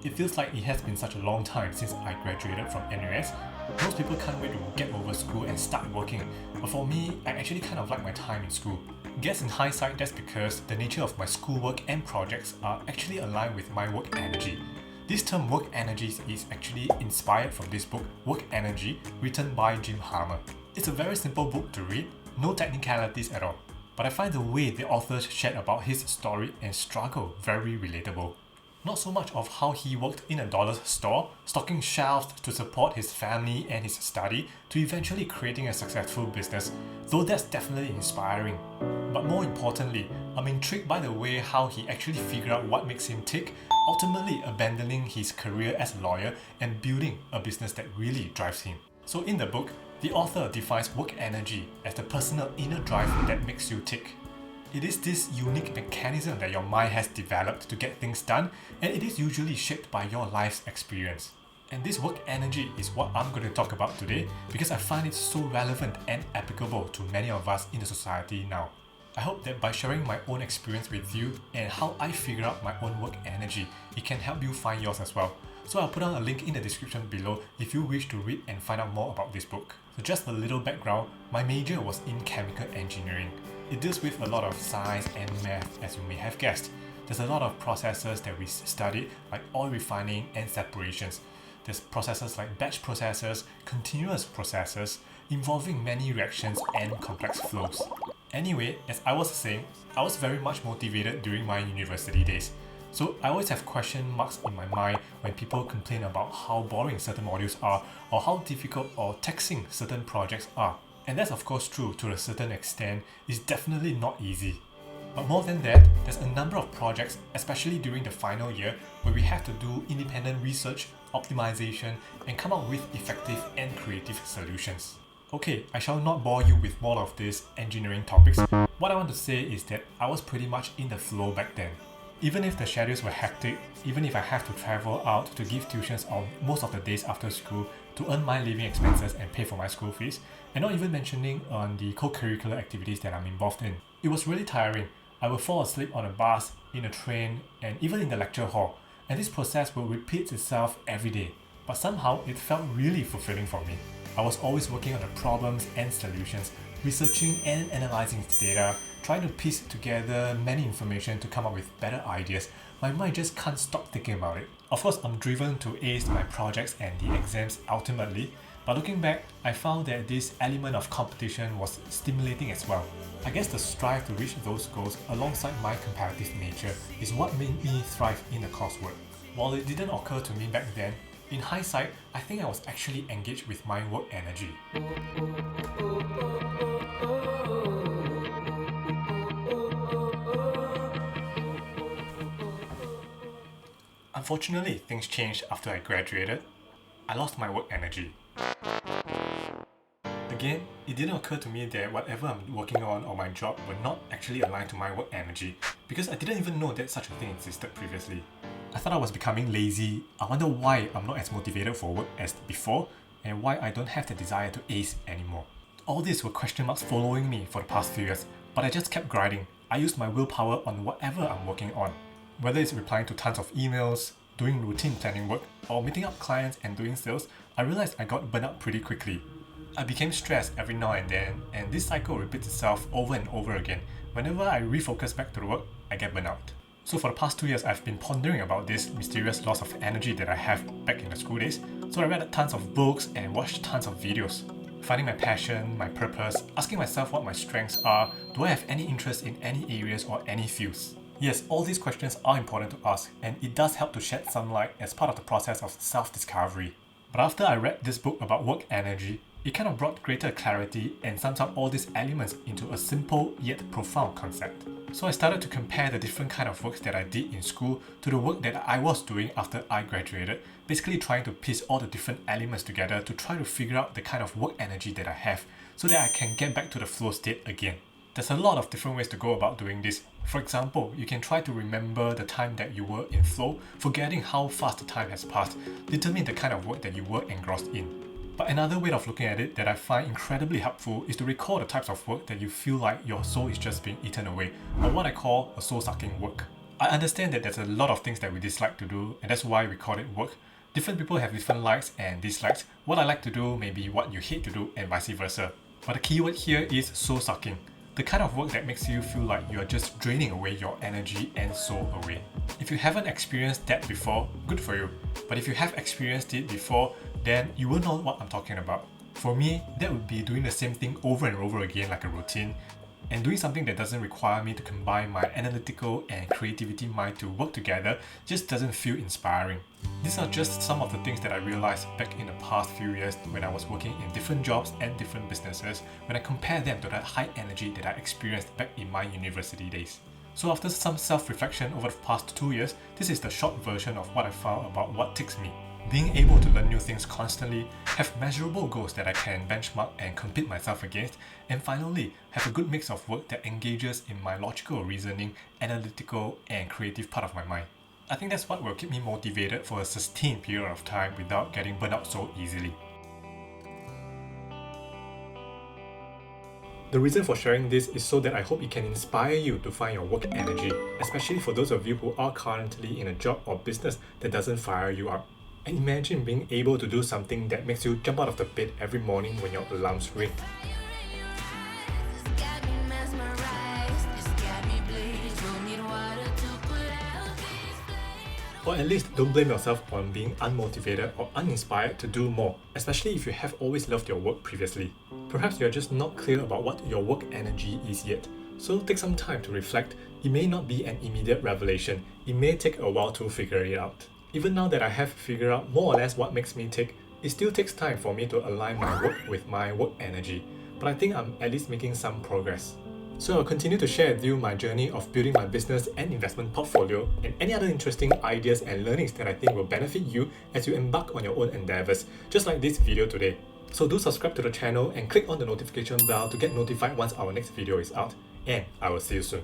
it feels like it has been such a long time since I graduated from NUS. Most people can't wait to get over school and start working, but for me, I actually kind of like my time in school. Guess in hindsight, that's because the nature of my schoolwork and projects are actually aligned with my work energy. This term work energy is actually inspired from this book, Work Energy, written by Jim Harmer. It's a very simple book to read, no technicalities at all. But I find the way the author shared about his story and struggle very relatable. Not so much of how he worked in a dollar store, stocking shelves to support his family and his study, to eventually creating a successful business, though that's definitely inspiring. But more importantly, I'm intrigued by the way how he actually figured out what makes him tick, ultimately abandoning his career as a lawyer and building a business that really drives him. So in the book, the author defines work energy as the personal inner drive that makes you tick. It is this unique mechanism that your mind has developed to get things done, and it is usually shaped by your life's experience. And this work energy is what I'm going to talk about today because I find it so relevant and applicable to many of us in the society now. I hope that by sharing my own experience with you and how I figure out my own work energy, it can help you find yours as well. So I'll put down a link in the description below if you wish to read and find out more about this book. So just a little background, my major was in chemical engineering. It deals with a lot of science and math, as you may have guessed. There's a lot of processes that we studied, like oil refining and separations. There's processes like batch processes, continuous processes, involving many reactions and complex flows. Anyway, as I was saying, I was very much motivated during my university days. So I always have question marks in my mind when people complain about how boring certain modules are or how difficult or taxing certain projects are. And that's of course true to a certain extent. It's definitely not easy. But more than that, there's a number of projects, especially during the final year, where we have to do independent research, optimization, and come up with effective and creative solutions. Okay, I shall not bore you with more of these engineering topics. What I want to say is that I was pretty much in the flow back then. Even if the schedules were hectic, even if I have to travel out to give tuitions on most of the days after school to earn my living expenses and pay for my school fees, and not even mentioning on the co-curricular activities that I'm involved in. It was really tiring. I would fall asleep on a bus, in a train, and even in the lecture hall, and this process will repeat itself every day. But somehow it felt really fulfilling for me. I was always working on the problems and solutions, researching and analyzing data, trying to piece together many information to come up with better ideas. My mind just can't stop thinking about it. Of course, I'm driven to ace my projects and the exams ultimately, but looking back, I found that this element of competition was stimulating as well. I guess the strive to reach those goals alongside my competitive nature is what made me thrive in the coursework. While it didn't occur to me back then, in hindsight, I think I was actually engaged with my work energy. Unfortunately, things changed after I graduated. I lost my work energy. Again, it didn't occur to me that whatever I'm working on or my job were not actually aligned to my work energy because I didn't even know that such a thing existed previously. I thought I was becoming lazy. I wonder why I'm not as motivated for work as before and why I don't have the desire to ace anymore. All these were question marks following me for the past few years, but I just kept grinding. I used my willpower on whatever I'm working on. Whether it's replying to tons of emails, doing routine planning work, or meeting up clients and doing sales, I realized I got burnt out pretty quickly. I became stressed every now and then, and this cycle repeats itself over and over again. Whenever I refocus back to the work, I get burnt out. So for the past 2 years, I've been pondering about this mysterious loss of energy that I have back in the school days. So I read tons of books and watched tons of videos. Finding my passion, my purpose, asking myself what my strengths are, do I have any interest in any areas or any fields? Yes, all these questions are important to ask, and it does help to shed some light as part of the process of self-discovery. But after I read this book about work energy, it kind of brought greater clarity and sums up all these elements into a simple yet profound concept. So I started to compare the different kind of works that I did in school to the work that I was doing after I graduated, basically trying to piece all the different elements together to try to figure out the kind of work energy that I have so that I can get back to the flow state again. There's a lot of different ways to go about doing this. For example, you can try to remember the time that you were in flow, forgetting how fast the time has passed, determine the kind of work that you were engrossed in. But another way of looking at it that I find incredibly helpful is to recall the types of work that you feel like your soul is just being eaten away, or what I call a soul-sucking work. I understand that there's a lot of things that we dislike to do, and that's why we call it work. Different people have different likes and dislikes. What I like to do may be what you hate to do, and vice versa. But the keyword here is soul sucking. The kind of work that makes you feel like you're just draining away your energy and soul away. If you haven't experienced that before, good for you. But if you have experienced it before, then you will know what I'm talking about. For me, that would be doing the same thing over and over again like a routine, and doing something that doesn't require me to combine my analytical and creativity mind to work together just doesn't feel inspiring. These are just some of the things that I realized back in the past few years when I was working in different jobs and different businesses, when I compare them to that high energy that I experienced back in my university days. So after some self-reflection over the past 2 years, this is the short version of what I found about what ticks me. Being able to learn new things constantly, have measurable goals that I can benchmark and compete myself against, and finally, have a good mix of work that engages in my logical reasoning, analytical, and creative part of my mind. I think that's what will keep me motivated for a sustained period of time without getting burnt out so easily. The reason for sharing this is so that I hope it can inspire you to find your work energy, especially for those of you who are currently in a job or business that doesn't fire you up. And imagine being able to do something that makes you jump out of the bed every morning when your alarms ring. Or at least don't blame yourself on being unmotivated or uninspired to do more, especially if you have always loved your work previously. Perhaps you're just not clear about what your work energy is yet. So take some time to reflect. It may not be an immediate revelation. It may take a while to figure it out. Even now that I have figured out more or less what makes me tick, it still takes time for me to align my work with my work energy. But I think I'm at least making some progress. So I'll continue to share with you my journey of building my business and investment portfolio and any other interesting ideas and learnings that I think will benefit you as you embark on your own endeavors, just like this video today. So do subscribe to the channel and click on the notification bell to get notified once our next video is out, and I will see you soon.